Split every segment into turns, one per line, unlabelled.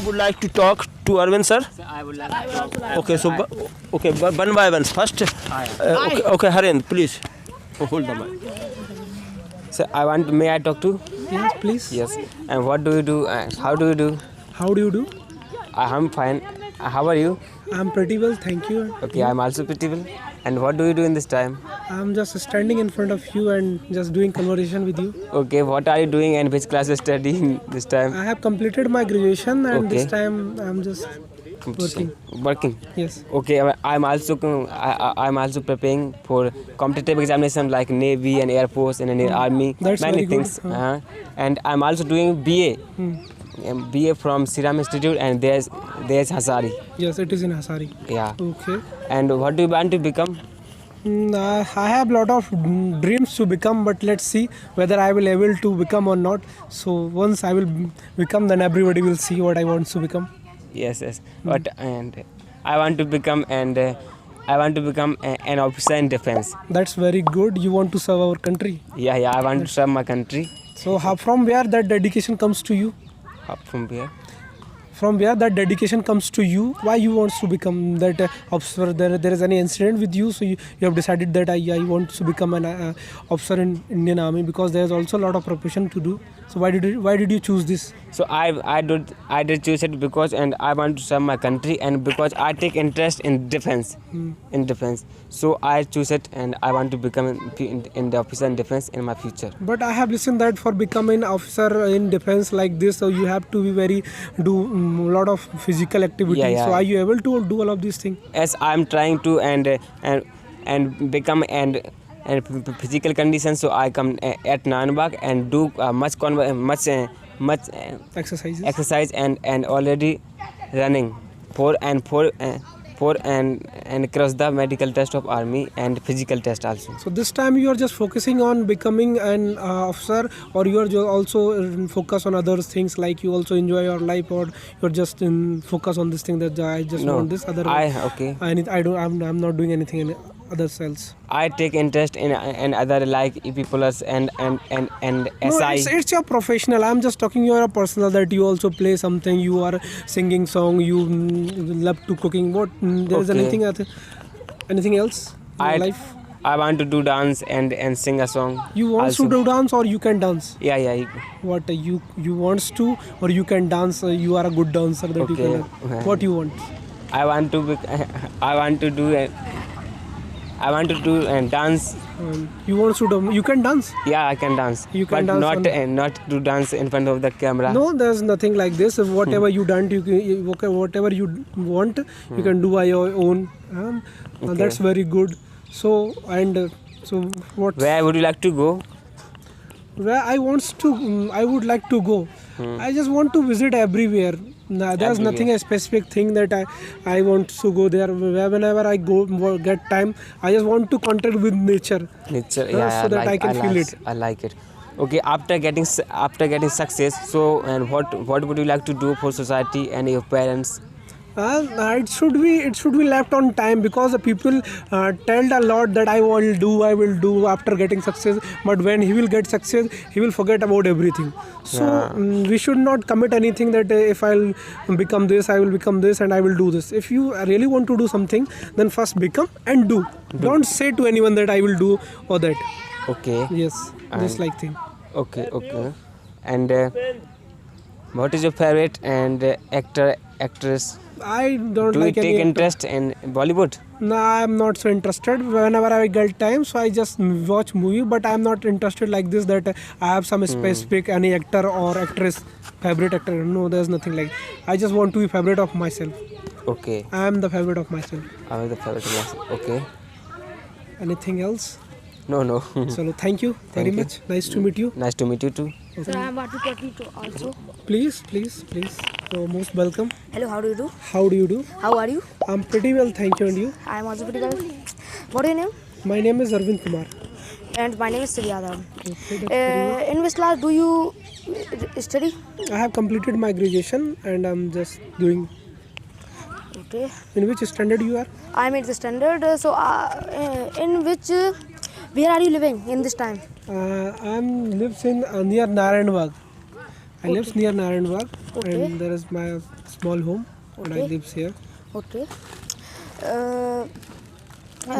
would like to talk to Arvind sir?
I would like to talk.
Okay, so one by one. First, okay, Harind, please. Hold the mic.
So may I talk to?
Yes, please.
Yes. And what do you do? How do you do?
How do you do?
I'm fine. How are you?
I'm pretty well, thank you.
Okay, I'm also pretty well. And what do you do in this time?
I'm just standing in front of you and just doing conversation with you.
Okay, what are you doing and which class you studying this time?
I have completed my graduation and
Okay.
this time I'm just working.
Working.
Yes.
Okay, I'm also preparing for competitive examination like Navy and Air Force and Army.
That's
many
very good.
things. And I'm also doing BA. BA from Siram Institute and there's Hasari.
Yes, it is in Hasari.
Yeah.
Okay.
And what do you want to become?
I have a lot of dreams to become, but let's see whether I will able to become or not. So once I will become, then everybody will see what I want to become.
Yes. But and I want to become an officer in defense.
That's very good. You want to serve our country.
Yeah. I want to serve my country.
So from where that dedication comes to you?
From here.
From where that dedication comes to you? Why you want to become that officer? There is any incident with you, so you have decided that I want to become an officer in Indian Army, because there is also a lot of profession to do. So why did you choose this?
So I did choose it because and I want to serve my country and because I take interest in defense. In defense. So I choose it and I want to become in the officer in defense in my future.
But I have listened that for becoming officer in defense like this, so you have to be do a lot of physical activity.
Yeah.
So are you able to do all of these things?
Yes, I'm trying to and become and physical conditions. So I come at Nanbag and do much
Exercises.
exercise and already running for and cross the medical test of army and physical test also.
So this time you are just focusing on becoming an officer, or you are also focus on other things, like you also enjoy your life, or you're just focus on this thing that I just want this other. I'm not doing anything in other cells.
I take interest in other like EP plus and
No,
SI.
it's your professional. I'm just talking your personal, that you also play something. You are singing song. You love to cooking. What there is
Okay.
anything else in your life?
I want to do dance and sing a song.
You want
also.
to do dance, or you can dance?
Yeah.
What you wants to, or you can dance? You are a good dancer that you
Okay.
can. What you want?
I want to do and dance.
You want to do? You can dance.
Yeah, I can dance.
You can
but
dance
not to dance in front of the camera.
No, there's nothing like this. Whatever you done, whatever you want, you can do by your own.
Okay.
That's very good. So what?
Where would you like to go?
Where I would like to go. I just want to visit everywhere. There's nothing a specific thing that I want to go there. Whenever I get time, I just want to contact with nature.
Yeah,
so that I can feel it.
I like it. Okay, after getting success, so and what would you like to do for society and your parents?
It should be left on time, because the people tell a lot that I will do after getting success, but when he will get success, he will forget about everything. So we should not commit anything that if I'll become this, I will become this and I will do this. If you really want to do something, then first become and do. Don't say to anyone that I will do or that.
Okay.
Yes, this like thing.
Okay. And what is your favorite and actress?
I don't
Do
like
you
any
take
actor.
interest in Bollywood?
No, I'm not so interested. Whenever I get time, so I just watch movie, but I'm not interested like this that I have some specific any actor or actress favorite actor. No, there's nothing like. I just want to be favorite of myself.
Okay.
I am the favorite of myself.
I was the favorite of myself. Okay.
Anything else?
No.
So thank you very
Thank you.
much. Nice to meet you.
Nice to meet you too.
Sir, I am Vatu Patni also.
Please. So most welcome.
Hello, how do you do?
How do you do?
How are you?
I'm pretty well, thank you. And you?
I am also pretty well. What is your name?
My name is Arvind Kumar.
And my name is Sivyadam.
Okay, that's very
In which class do you study?
well. I have completed my graduation and I'm just doing.
Okay.
In which standard you are?
I am in the standard. In which, where are you living in this time?
I'm lives in near Narayan Bagh. I live near Narayanbagh,
Okay.
and there is my small home, and I
Okay.
live here.
Okay. Uh,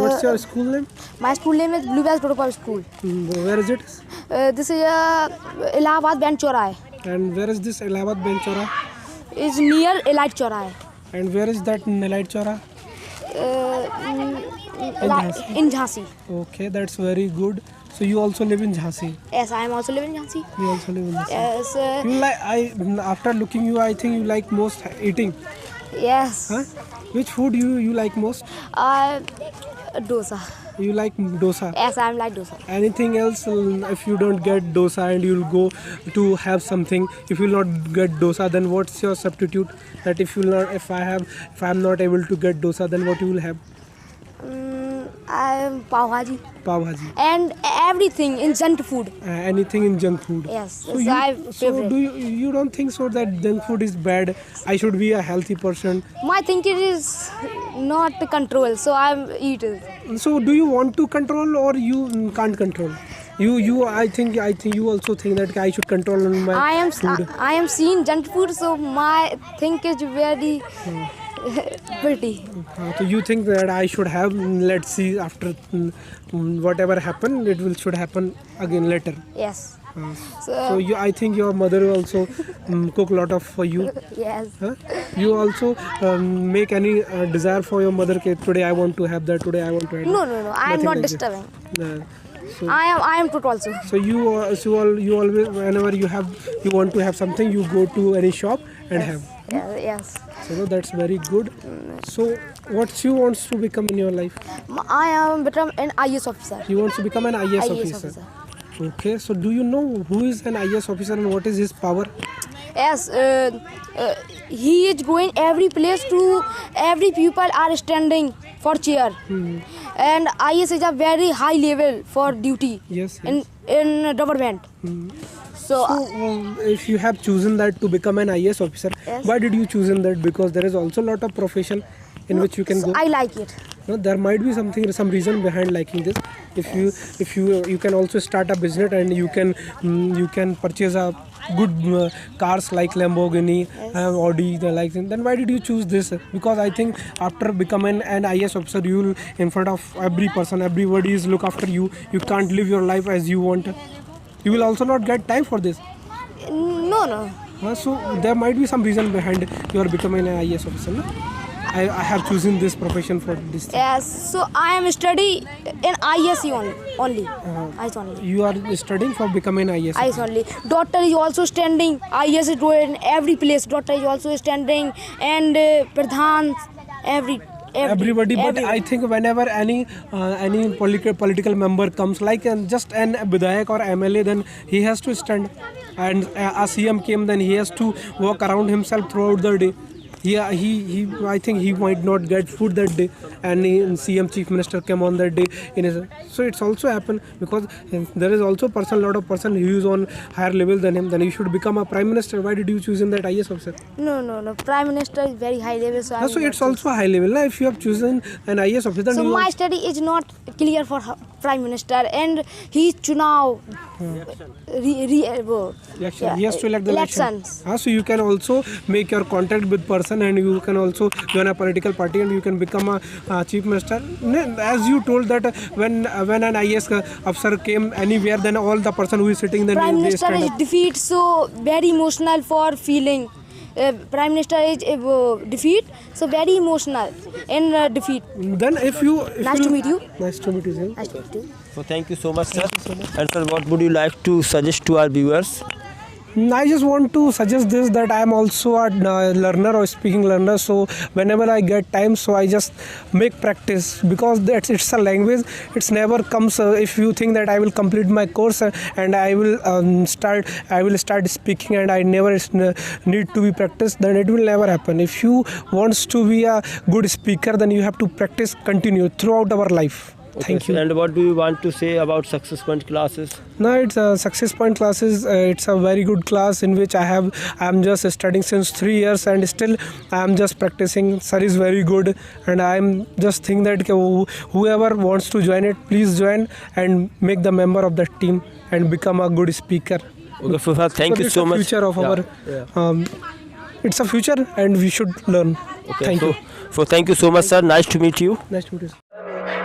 What's your school name?
my school name is Blue Bells Protocol School.
Where is it?
This is Allahabad Band Chowraha.
And where is this Allahabad Ben Chora?
Is near Elite Chowraha.
And where is that Nalite Chora?
In Jhansi.
Okay, that's very good. So you also live in Jhansi.
Yes, I am also living in Jhansi.
You also live in Jhansi.
Yes.
You like after looking you, I think you like most eating.
Yes.
Huh? Which food you like most?
Dosa.
You like dosa.
Yes, I am like dosa.
Anything else? If you don't get dosa and you'll go to have something, if you'll not get dosa, then what's your substitute? That if I'm not able to get dosa, then what you will have?
I am pav bhaji.
Pav bhaji.
And everything in junk food.
Anything in junk food.
Yes,
So
it's my favorite.
do you don't think so that junk food is bad? I should be a healthy person.
My thinking is not to control, so I'm eat it.
So do you want to control or you can't control? I think you also think that I should control on my food.
I am seeing junk food, so my think is very pretty.
So you think that I should have? Let's see after whatever happen, should happen again later.
Yes.
So I think your mother will also cook a lot of for you.
Yes.
Huh? You also make any desire for your mother? Okay, today I want to have that. Today I want to have.
No. I am
Nothing
not
like
disturbing.
that. So
I am put also.
So you always whenever you want to have something, you go to any shop and have.
Yes.
So that's very good. So what you wants to become in your life?
I am become an IAS officer.
You want to become an IAS
IAS
officer. Okay. So do you know who is an IAS officer and what is his power?
Yes. He is going every place to every people are standing for chair. And IAS is a very high level for duty.
Yes.
In government. So
If you have chosen that to become an IAS officer,
Yes.
why did you choose that? Because there is also a lot of profession in which you can go.
I like it.
No, there might be some reason behind liking this. If you can also start a business and you can purchase a good cars like Lamborghini, Audi, like that, then why did you choose this? Because I think after becoming an IAS officer, you will in front of every person, everybody is look after you. You can't live your life as you want. You will also not get time for this.
No.
So there might be some reason behind your becoming an IAS officer. No? I have chosen this profession for this thing.
Yes. So I am study in IAS only. IAS only.
You are studying for becoming an IAS.
IAS only. Doctor is also standing. IAS is doing every place. Doctor is also standing and Pradhan
Everybody, but I think whenever any political member comes, like just an Vidayak or MLA, then he has to stand, and a CM came, then he has to walk around himself throughout the day. Yeah, I think he might not get food that day, and CM Chief Minister came on that day. So it's also happened because there is also lot of person who is on higher level than him. Then he should become a Prime Minister. Why did you choose in that IAS officer?
No. Prime Minister is very high level. So,
So it's also a high level. Now, if you have chosen an IAS officer, then
so
you
my study is not clear for Prime Minister, and he chunav
election. He has to elect the
elections.
election. So you can also make your contact with person, and you can also join a political party, and you can become a chief minister. As you told that when an IAS officer came anywhere, then all the person who is sitting, then
Prime
they
Minister
stand
is
up.
defeat, so very emotional for feeling. Prime Minister is defeat, so very emotional in defeat.
Then if you
Nice to meet you.
Nice to meet you, sir.
Nice to meet you.
So thank you so much, sir. And sir, what would you like to suggest to our viewers?
I just want to suggest this, that I am also a learner or speaking learner. So whenever I get time, so I just make practice, because it's a language. It's never comes if you think that I will complete my course and I will start speaking and I never need to be practiced, then it will never happen. If you wants to be a good speaker, then you have to practice continue throughout our life. Thank you.
And what do you want to say about Success Point classes?
No, it's a Success Point classes. It's a very good class in which I'm just studying since 3 years, and still I'm just practicing. Sir is very good, and I'm just think that whoever wants to join it, please join and make the member of that team and become a good speaker.
Okay, Fafar, thank you
it's
so
a
much.
Future of our, it's a future, and we should learn.
Okay,
Thank you.
Thank you so much, sir. Nice to meet you.
Nice to meet you.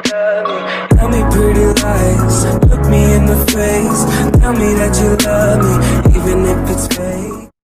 Tell me pretty lies, look me in the